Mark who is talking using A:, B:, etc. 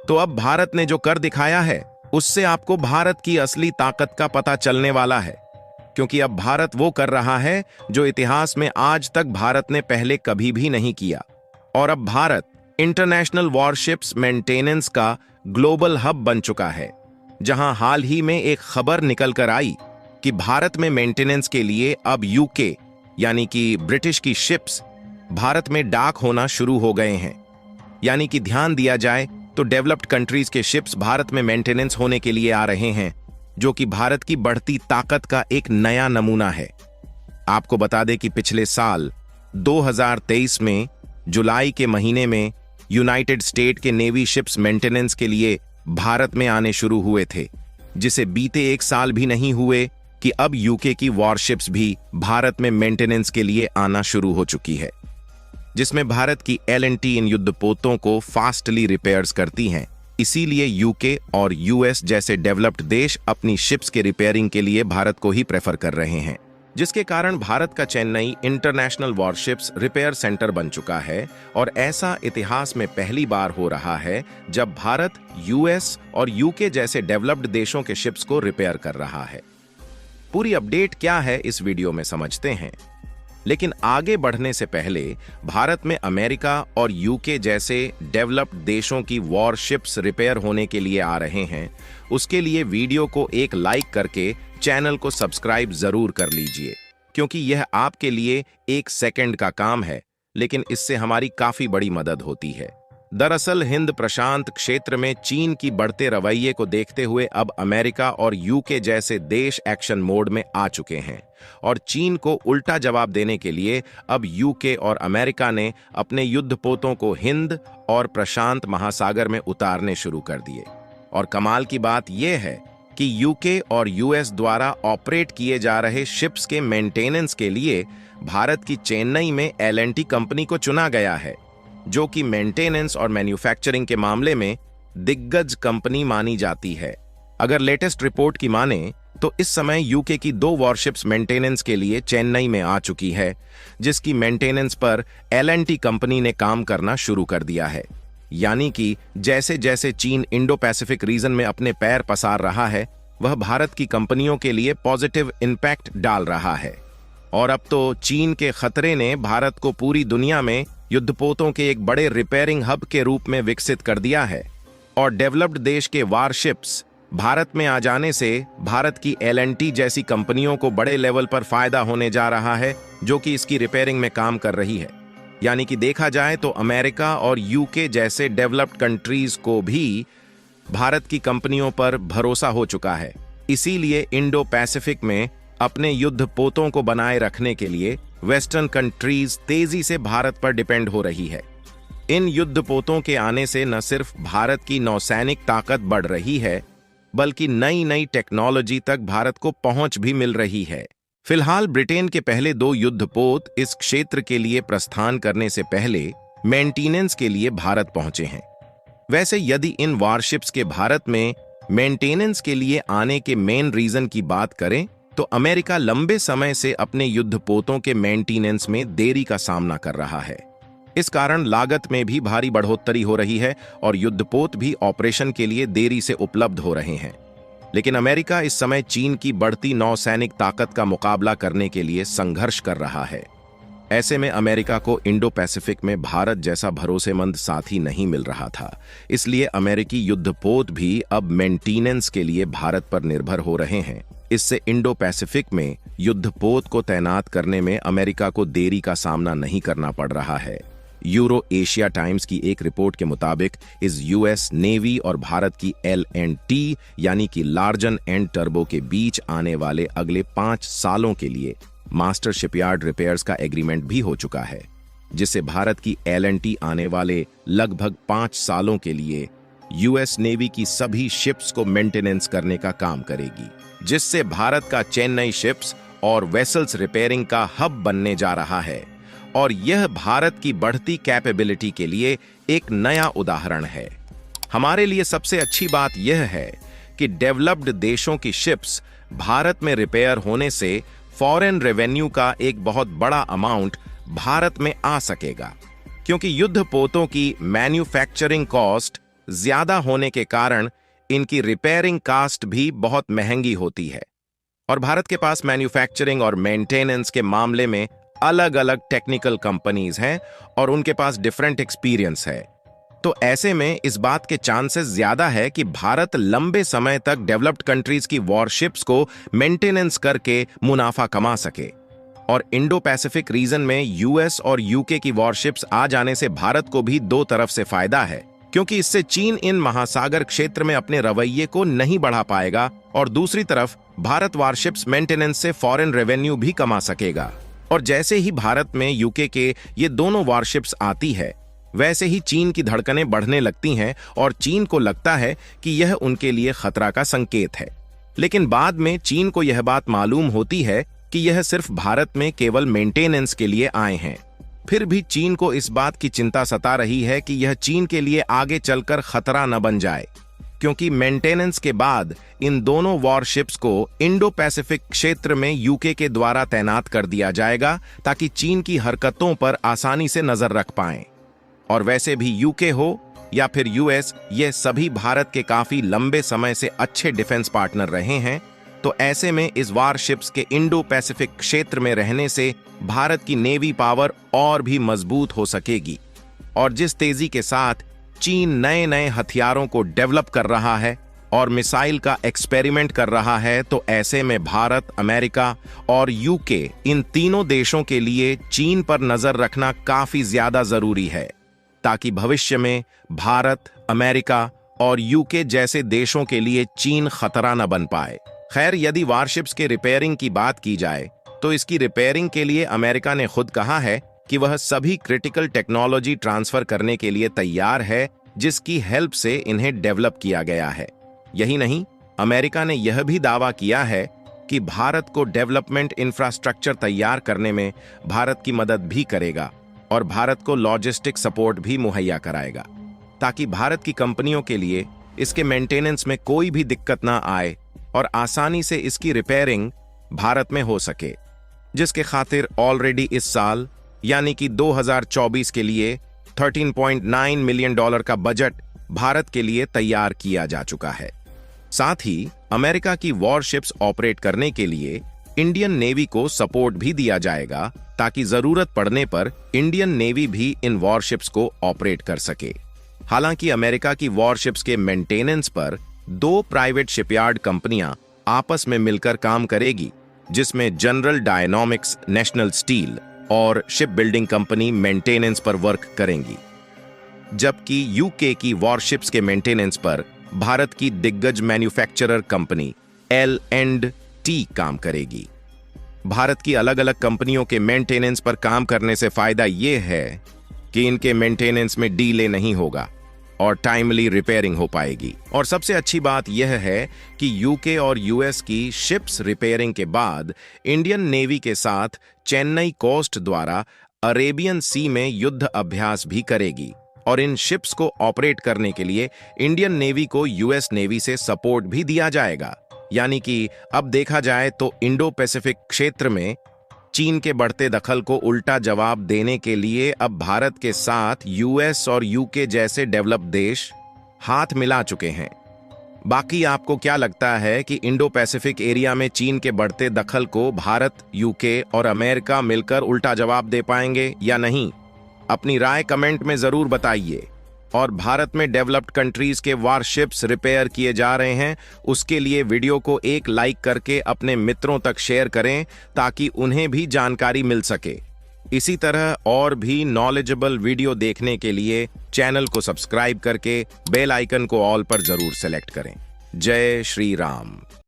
A: तो अब भारत ने जो कर दिखाया है उससे आपको भारत की असली ताकत का पता चलने वाला है, क्योंकि अब भारत वो कर रहा है जो इतिहास में आज तक भारत ने पहले कभी भी नहीं किया। और अब भारत इंटरनेशनल वॉरशिप्स मेंटेनेंस का ग्लोबल हब बन चुका है, जहां हाल ही में एक खबर निकल कर आई कि भारत में मेंटेनेंस के लिए अब यूके यानी कि ब्रिटिश की शिप्स भारत में डाक होना शुरू हो गए हैं। यानी कि ध्यान दिया जाए तो डेवलप्ड कंट्रीज के शिप्स भारत में मेंटेनेंस होने के लिए आ रहे हैं, जो कि भारत की बढ़ती ताकत का एक नया नमूना है। आपको बता दें कि पिछले साल 2023 में जुलाई के महीने में यूनाइटेड स्टेट के नेवी शिप्स मेंटेनेंस के लिए भारत में आने शुरू हुए थे, जिसे बीते एक साल भी नहीं हुए कि अब यूके की वॉरशिप्स भी भारत में मेंटेनेंस के लिए आना शुरू हो चुकी है, जिसमें भारत की एल&टी इन युद्धपोतों को फास्टली रिपेयर्स करती हैं। इसीलिए यूके और यूएस जैसे डेवलप्ड देश अपनी शिप्स के रिपेयरिंग के लिए भारत को ही प्रेफर कर रहे हैं, जिसके कारण भारत का Chennai international warships repair centre बन चुका है। और ऐसा इतिहास में पहली बार हो रहा है जब भारत यूएस और यूके जैसे डेवलप्ड देशों के शिप्स को रिपेयर कर रहा है। पूरी अपडेट क्या है इस वीडियो में समझते हैं, लेकिन आगे बढ़ने से पहले भारत में अमेरिका और यूके जैसे डेवलप्ड देशों की वॉरशिप्स रिपेयर होने के लिए आ रहे हैं, उसके लिए वीडियो को एक लाइक करके चैनल को सब्सक्राइब जरूर कर लीजिए, क्योंकि यह आपके लिए 1 सेकंड का काम है, लेकिन इससे हमारी काफी बड़ी मदद होती है। दरअसल हिंद प्रशांत क्षेत्र में चीन की बढ़ते रवैये को देखते हुए अब अमेरिका और यूके जैसे देश एक्शन मोड में आ चुके हैं, और चीन को उल्टा जवाब देने के लिए अब यूके और अमेरिका ने अपने युद्धपोतों को हिंद और प्रशांत महासागर में उतारने शुरू कर दिए। और कमाल की बात यह है कि यूके और यूएस द्वारा ऑपरेट किए जा रहे शिप्स के मेंटेनेंस के लिए भारत की चेन्नई में एल&टी कंपनी को चुना गया है, जो कि मेंटेनेंस और मैन्युफैक्चरिंग के मामले में दिग्गज कंपनी मानी जाती है। अगर लेटेस्ट रिपोर्ट की माने तो इस समय यूके की 2 वॉरशिप्स मेंटेनेंस के लिए चेन्नई में आ चुकी है, जिसकी मेंटेनेंस पर एल&टी कंपनी ने काम करना शुरू कर दिया है। यानी कि जैसे जैसे चीन इंडो पैसिफिक रीजन में अपने पैर पसार रहा है, वह भारत की कंपनियों के लिए पॉजिटिव इंपैक्ट डाल रहा है। और अब तो चीन के खतरे ने भारत को पूरी दुनिया में युद्धपोतों के एक बड़े रिपेयरिंग हब के रूप में विकसित कर दिया है। और डेवलप्ड देश के वॉरशिप्स भारत में आ जाने से भारत की एल&टी जैसी कंपनियों को बड़े लेवल पर फायदा होने जा रहा है, जो कि इसकी रिपेयरिंग में काम कर रही है। यानी कि देखा जाए तो अमेरिका और यूके जैसे डेवलप्ड कंट्रीज को भी भारत की कंपनियों पर भरोसा हो चुका है। इसीलिए इंडो पैसिफिक में अपने युद्धपोतों को बनाए रखने के लिए वेस्टर्न कंट्रीज तेजी से भारत पर डिपेंड हो रही है। इन युद्धपोतों के आने से न सिर्फ भारत की नौसैनिक ताकत बढ़ रही है, बल्कि नई नई टेक्नोलॉजी तक भारत को पहुंच भी मिल रही है। फिलहाल ब्रिटेन के पहले 2 युद्धपोत इस क्षेत्र के लिए प्रस्थान करने से पहले मेंटेनेंस के लिए भारत पहुंचे हैं। वैसे यदि इन वॉरशिप्स के भारत में मेंटेनेंस के लिए आने के मेन रीजन की बात करें तो अमेरिका लंबे समय से अपने युद्धपोतों के मेंटेनेंस में देरी का सामना कर रहा है। इस कारण लागत में भी भारी बढ़ोतरी हो रही है और युद्धपोत भी ऑपरेशन के लिए देरी से उपलब्ध हो रहे हैं। लेकिन अमेरिका इस समय चीन की बढ़ती नौसैनिक ताकत का मुकाबला करने के लिए संघर्ष कर रहा है। ऐसे में अमेरिका को इंडो पैसिफिक में भारत जैसा भरोसेमंद साथी नहीं मिल रहा था, इसलिए अमेरिकी युद्धपोत भी अब मेंटेनेंस के लिए भारत पर निर्भर हो रहे हैं। इससे इंडो पैसिफिक में युद्धपोत को तैनात करने में अमेरिका को देरी का सामना नहीं करना पड़ रहा है। यूरो एशिया टाइम्स की एक रिपोर्ट के मुताबिक इस यूएस नेवी और भारत की एल&टी यानी कि लार्जन एंड टर्बो के बीच आने वाले अगले 5 सालों के लिए मास्टर शिपयार्ड रिपेयर्स का एग्रीमेंट भी हो चुका है, जिससे भारत की एल&टी आने वाले लगभग 5 सालों के लिए यूएस नेवी की सभी शिप्स को मेंटेनेंस करने का काम करेगी, जिससे भारत का चेन्नई शिप्स और वेसल्स रिपेयरिंग का हब बनने जा रहा है। और यह भारत की बढ़ती कैपेबिलिटी के लिए एक नया उदाहरण है। हमारे लिए सबसे अच्छी बात यह है कि डेवलप्ड देशों की शिप्स भारत में रिपेयर होने से फॉरेन रेवेन्यू का एक बहुत बड़ा अमाउंट भारत में आ सकेगा, क्योंकि युद्धपोतों की मैन्युफैक्चरिंग कॉस्ट ज्यादा होने के कारण इनकी रिपेयरिंग कास्ट भी बहुत महंगी होती है और भारत के पास मैन्युफैक्चरिंग और मेंटेनेंस के मामले में अलग अलग टेक्निकल कंपनीज हैं और उनके पास डिफरेंट एक्सपीरियंस है। तो ऐसे में इस बात के चांसेस ज्यादा है कि भारत लंबे समय तक डेवलप्ड कंट्रीज की वॉरशिप्स को मेंटेनेंस करके मुनाफा कमा सके। और इंडो पैसिफिक रीजन में यूएस और यूके की वॉरशिप्स आ जाने से भारत को भी दो तरफ से फायदा है, क्योंकि इससे चीन इन महासागर क्षेत्र में अपने रवैये को नहीं बढ़ा पाएगा और दूसरी तरफ भारत वॉरशिप्स मेंटेनेंस से फॉरेन रेवेन्यू भी कमा सकेगा। और जैसे ही भारत में यूके के ये दोनों वॉरशिप्स आती है, वैसे ही चीन की धड़कनें बढ़ने लगती हैं और चीन को लगता है कि यह उनके लिए खतरा का संकेत है। लेकिन बाद में चीन को यह बात मालूम होती है कि यह सिर्फ भारत में केवल मेंटेनेंस के लिए आए हैं। फिर भी चीन को इस बात की चिंता सता रही है कि यह चीन के लिए आगे चलकर खतरा न बन जाए, क्योंकि मेंटेनेंस के बाद इन दोनों वॉरशिप्स को इंडो पैसिफिक क्षेत्र में यूके के द्वारा तैनात कर दिया जाएगा ताकि चीन की हरकतों पर आसानी से नजर रख पाएं। और वैसे भी यूके हो या फिर यूएस, ये सभी भारत के काफी लंबे समय से अच्छे डिफेंस पार्टनर रहे हैं। तो ऐसे में इस वॉरशिप्स के इंडो पैसिफिक क्षेत्र में रहने से भारत की नेवी पावर और भी मजबूत हो सकेगी। और जिस तेजी के साथ चीन नए नए हथियारों को डेवलप कर रहा है और मिसाइल का एक्सपेरिमेंट कर रहा है, तो ऐसे में भारत, अमेरिका और यूके, इन तीनों देशों के लिए चीन पर नजर रखना काफी ज्यादा जरूरी है, ताकि भविष्य में भारत, अमेरिका और यूके जैसे देशों के लिए चीन खतरा न बन पाए। खैर, यदि वॉरशिप्स के रिपेयरिंग की बात की जाए तो इसकी रिपेयरिंग के लिए अमेरिका ने खुद कहा है कि वह सभी क्रिटिकल टेक्नोलॉजी ट्रांसफर करने के लिए तैयार है, जिसकी हेल्प से इन्हें डेवलप किया गया है। यही नहीं, अमेरिका ने यह भी दावा किया है कि भारत को डेवलपमेंट इंफ्रास्ट्रक्चर तैयार करने में भारत की मदद भी करेगा और भारत को लॉजिस्टिक सपोर्ट भी मुहैया कराएगा, ताकि भारत की कंपनियों के लिए इसके मेंटेनेंस में कोई भी दिक्कत ना आए और आसानी से इसकी रिपेयरिंग भारत में हो सके, जिसके खातिर ऑलरेडी इस साल यानी कि 2024 के लिए $13.9 मिलियन का बजट भारत के लिए तैयार किया जा चुका है। साथ ही अमेरिका की वॉरशिप्स ऑपरेट करने के लिए इंडियन नेवी को सपोर्ट भी दिया जाएगा, ताकि जरूरत पड़ने पर इंडियन नेवी भी इन वॉरशिप्स को ऑपरेट कर सके। हालांकि अमेरिका की वॉरशिप्स के मेंटेनेंस पर दो प्राइवेट शिपयार्ड कंपनियां आपस में मिलकर काम करेगी, जिसमें जनरल डायनामिक्स, नेशनल स्टील और शिप बिल्डिंग कंपनी मेंटेनेंस पर वर्क करेंगी, जबकि यूके की वॉरशिप्स के मेंटेनेंस पर भारत की दिग्गज मैन्युफैक्चरर कंपनी L&T काम करेगी। भारत की अलग अलग कंपनियों के मेंटेनेंस पर काम करने से फायदा यह है कि इनके मेंटेनेंस में डीले नहीं होगा और टाइमली रिपेयरिंग हो पाएगी। और सबसे अच्छी बात यह है कि यूके और यूएस की शिप्स रिपेयरिंग के बाद इंडियन नेवी के साथ चेन्नई कोस्ट द्वारा अरेबियन सी में युद्ध अभ्यास भी करेगी। और इन शिप्स को ऑपरेट करने के लिए इंडियन नेवी को यूएस नेवी से सपोर्ट भी दिया जाएगा। यानी कि अब देखा जाए तो इंडो पैसिफिक क्षेत्र में चीन के बढ़ते दखल को उल्टा जवाब देने के लिए अब भारत के साथ यूएस और यूके जैसे डेवलप्ड देश हाथ मिला चुके हैं। बाकी आपको क्या लगता है कि इंडो पैसिफिक एरिया में चीन के बढ़ते दखल को भारत, यूके और अमेरिका मिलकर उल्टा जवाब दे पाएंगे या नहीं? अपनी राय कमेंट में जरूर बताइए। और भारत में डेवलप्ड कंट्रीज के वॉरशिप्स रिपेयर किए जा रहे हैं, उसके लिए वीडियो को एक लाइक करके अपने मित्रों तक शेयर करें, ताकि उन्हें भी जानकारी मिल सके। इसी तरह और भी नॉलेजेबल वीडियो देखने के लिए चैनल को सब्सक्राइब करके बेल आइकन को ऑल पर जरूर सेलेक्ट करें। जय श्री राम।